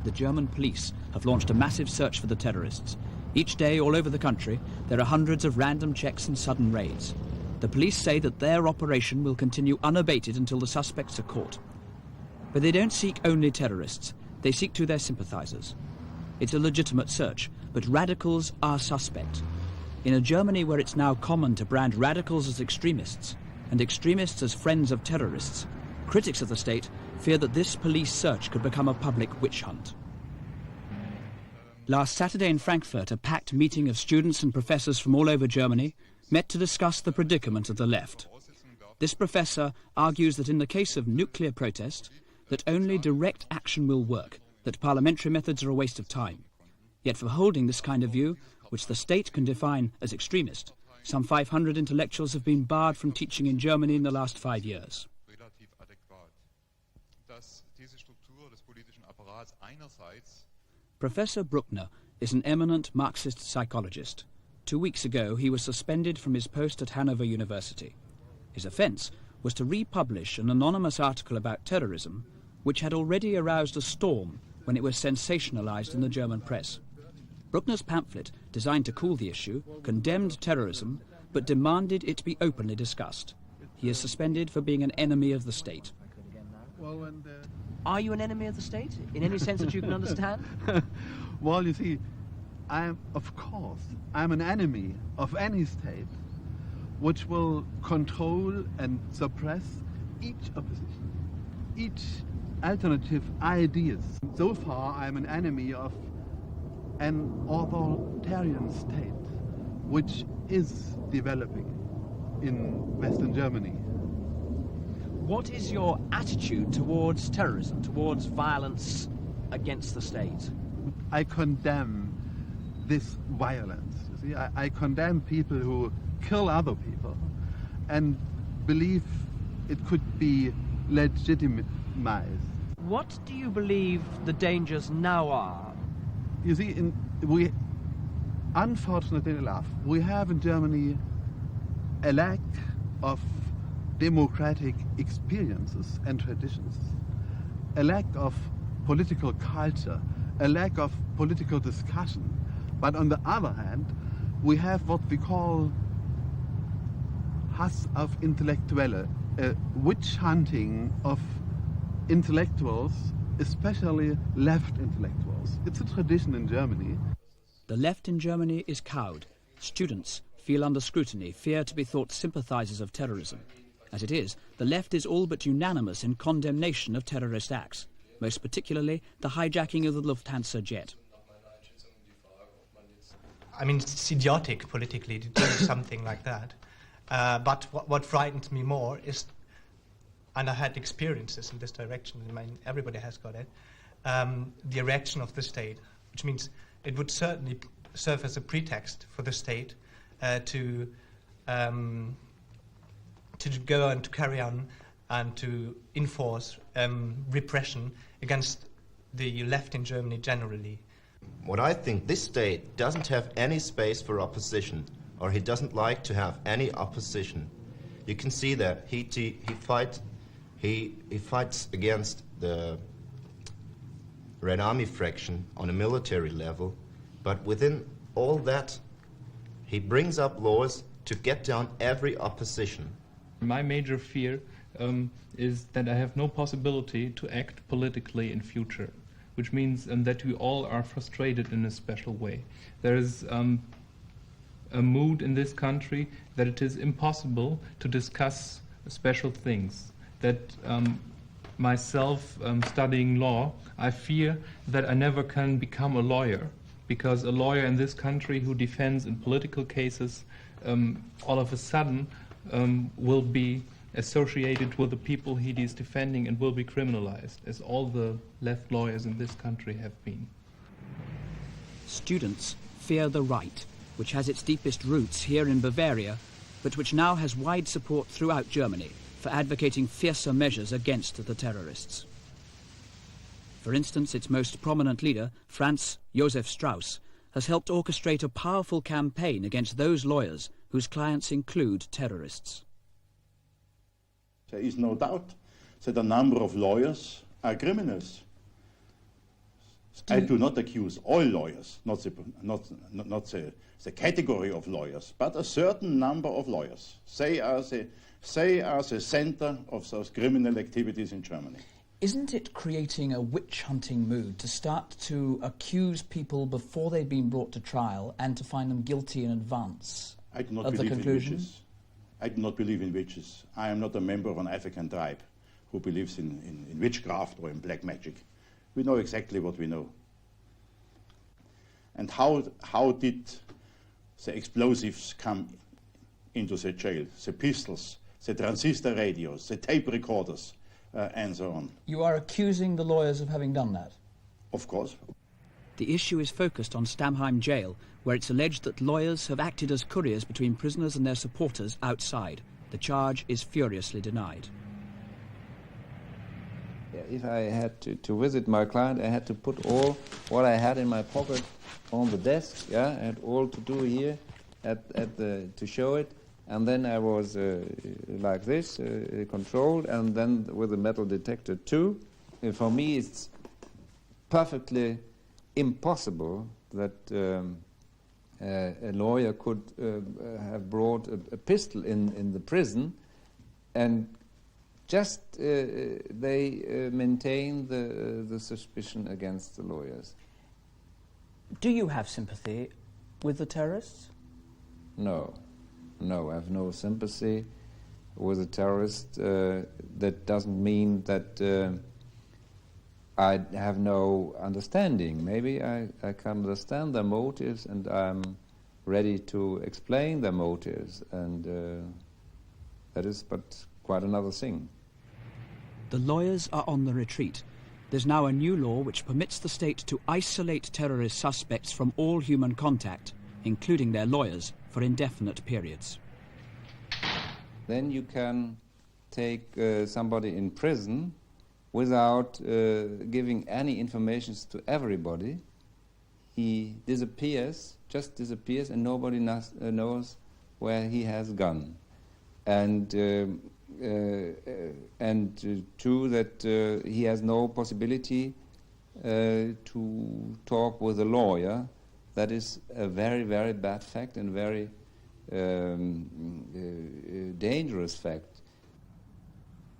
the German police have launched a massive search for the terrorists. Each day, all over the country, there are hundreds of random checks and sudden raids. The police say that their operation will continue unabated until the suspects are caught. But they don't seek only terrorists. They seek to their sympathizers. It's a legitimate search, but radicals are suspect. In a Germany where it's now common to brand radicals as extremists and extremists as friends of terrorists, critics of the state fear that this police search could become a public witch hunt. Last Saturday in Frankfurt, a packed meeting of students and professors from all over Germany met to discuss the predicament of the left. This professor argues that in the case of nuclear protest, that only direct action will work, that parliamentary methods are a waste of time. Yet for holding this kind of view, which the state can define as extremist, some 500 intellectuals have been barred from teaching in Germany in the last 5 years. Professor Bruckner is an eminent Marxist psychologist. 2 weeks ago, he was suspended from his post at Hanover University. His offence was to republish an anonymous article about terrorism, which had already aroused a storm when it was sensationalized in the German press. Bruckner's pamphlet, designed to cool the issue, condemned terrorism, but demanded it be openly discussed. He is suspended for being an enemy of the state. Are you an enemy of the state, in any sense that you can understand? Well, you see, I'm an enemy of any state which will control and suppress each opposition, each alternative ideas. So far, I'm an enemy of an authoritarian state which is developing in Western Germany. What is your attitude towards terrorism, towards violence against the state? I condemn this violence. You see, I condemn people who kill other people and believe it could be legitimized. What do you believe the dangers now are? You see, unfortunately enough, we have in Germany a lack of democratic experiences and traditions, a lack of political culture, a lack of political discussion. But on the other hand, we have what we call Hass auf Intellektuelle, witch hunting of intellectuals, especially left intellectuals. It's a tradition in Germany. The left in Germany is cowed. Students feel under scrutiny, fear to be thought sympathizers of terrorism. As it is, the left is all but unanimous in condemnation of terrorist acts, most particularly the hijacking of the Lufthansa jet. I mean, it's idiotic politically to do something like that. But what frightens me more is, and I had experiences in this direction, I mean, everybody has got it, the erection of the state, which means it would certainly serve as a pretext for the state to go and to carry on and to enforce repression against the left in Germany generally. What I think, this state doesn't have any space for opposition, or he doesn't like to have any opposition. You can see that he fights against the Red Army fraction on a military level, but within all that, he brings up laws to get down every opposition. My major fear is that I have no possibility to act politically in future, which means that we all are frustrated in a special way. There is a mood in this country that it is impossible to discuss special things, that myself studying law, I fear that I never can become a lawyer, because a lawyer in this country who defends in political cases all of a sudden will be associated with the people he is defending and will be criminalized, as all the left lawyers in this country have been. Students fear the right, which has its deepest roots here in Bavaria, but which now has wide support throughout Germany for advocating fiercer measures against the terrorists. For instance, its most prominent leader, Franz Josef Strauss, has helped orchestrate a powerful campaign against those lawyers whose clients include terrorists. There is no doubt that a number of lawyers are criminals. I do not accuse all lawyers, not the category of lawyers, but a certain number of lawyers. They are the center of those criminal activities in Germany. Isn't it creating a witch-hunting mood to start to accuse people before they've been brought to trial and to find them guilty in advance I do not of the believe in conclusion? witches. I do not believe in witches. I am not a member of an African tribe who believes in witchcraft or in black magic. We know exactly what we know. And how did the explosives come into the jail? The pistols, the transistor radios, the tape recorders, and so on. You are accusing the lawyers of having done that? Of course. The issue is focused on Stamheim jail, where it's alleged that lawyers have acted as couriers between prisoners and their supporters outside. The charge is furiously denied. If I had to visit my client, I had to put all what I had in my pocket on the desk. I had all to do here to show it. And then I was like this, controlled, and then with a metal detector too. And for me, it's perfectly impossible that a lawyer could have brought a pistol in the prison, and just they maintain the suspicion against the lawyers. Do you have sympathy with the terrorists? No, I have no sympathy with a terrorist. That doesn't mean that I have no understanding. Maybe I can understand their motives, and I'm ready to explain their motives, and that is but quite another thing. The lawyers are on the retreat. There's now a new law which permits the state to isolate terrorist suspects from all human contact, including their lawyers, for indefinite periods. Then you can take somebody in prison without giving any information to everybody. He disappears, just disappears, and nobody knows where he has gone. And two, that he has no possibility to talk with a lawyer. That is a very, very bad fact and very dangerous fact.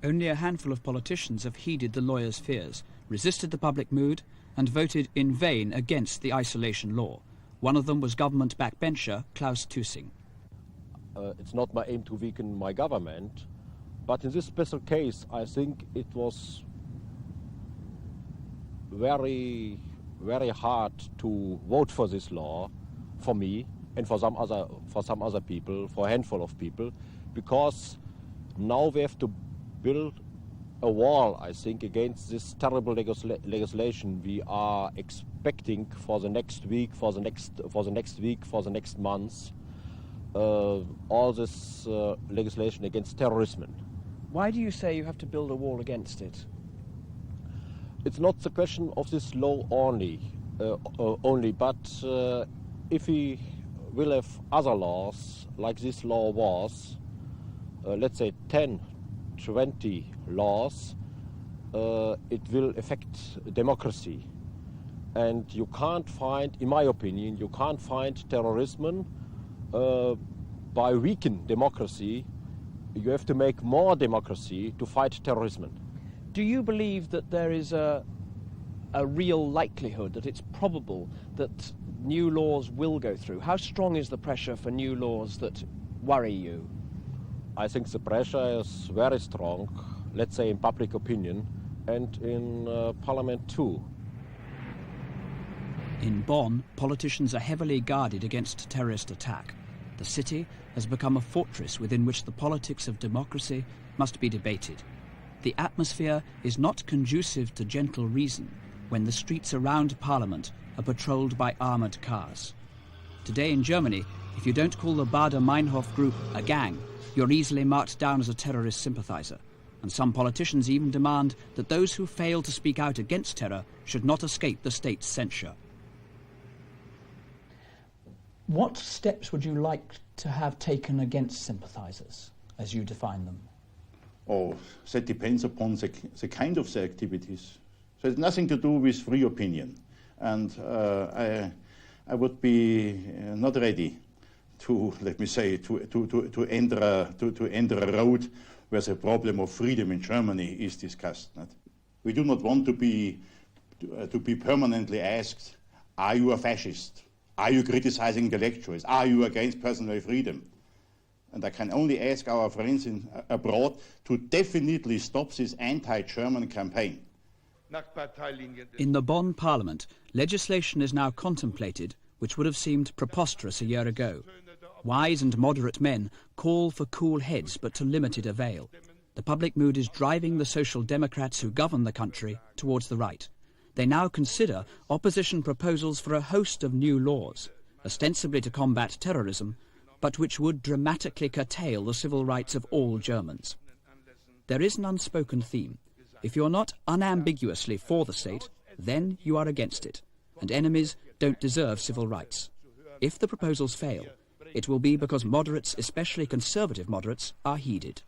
Only a handful of politicians have heeded the lawyers' fears, resisted the public mood, and voted in vain against the isolation law. One of them was government backbencher Klaus Tüssing. It's not my aim to weaken my government, but in this special case, I think it was very, very hard to vote for this law, for me and for some other people, for a handful of people, because now we have to build a wall, I think, against this terrible legislation we are expecting for the next week, for the next months. All this legislation against terrorism. Why do you say you have to build a wall against it? It's not the question of this law only, but if we will have other laws, like this law was, let's say 10, 20 laws, it will affect democracy. And you can't find, in my opinion, you can't find terrorism by weakening democracy. You have to make more democracy to fight terrorism. Do you believe that there is a real likelihood, that it's probable that new laws will go through? How strong is the pressure for new laws that worry you? I think the pressure is very strong, let's say in public opinion and in parliament too. In Bonn, politicians are heavily guarded against terrorist attack. The city has become a fortress within which the politics of democracy must be debated. The atmosphere is not conducive to gentle reason when the streets around Parliament are patrolled by armoured cars. Today in Germany, if you don't call the Baader-Meinhof group a gang, you're easily marked down as a terrorist sympathiser. And some politicians even demand that those who fail to speak out against terror should not escape the state's censure. What steps would you like to have taken against sympathisers, as you define them? Oh, that depends upon the kind of the activities. So it's nothing to do with free opinion. and I would be not ready to, let me say, to enter a road where the problem of freedom in Germany is discussed. Not? We do not want to be permanently asked, are you a fascist? Are you criticizing intellectuals? Are you against personal freedom? And I can only ask our friends abroad to definitely stop this anti-German campaign. In the Bonn Parliament, legislation is now contemplated which would have seemed preposterous a year ago. Wise and moderate men call for cool heads, but to limited avail. The public mood is driving the Social Democrats who govern the country towards the right. They now consider opposition proposals for a host of new laws, ostensibly to combat terrorism, but which would dramatically curtail the civil rights of all Germans. There is an unspoken theme. If you're not unambiguously for the state, then you are against it, and enemies don't deserve civil rights. If the proposals fail, it will be because moderates, especially conservative moderates, are heeded.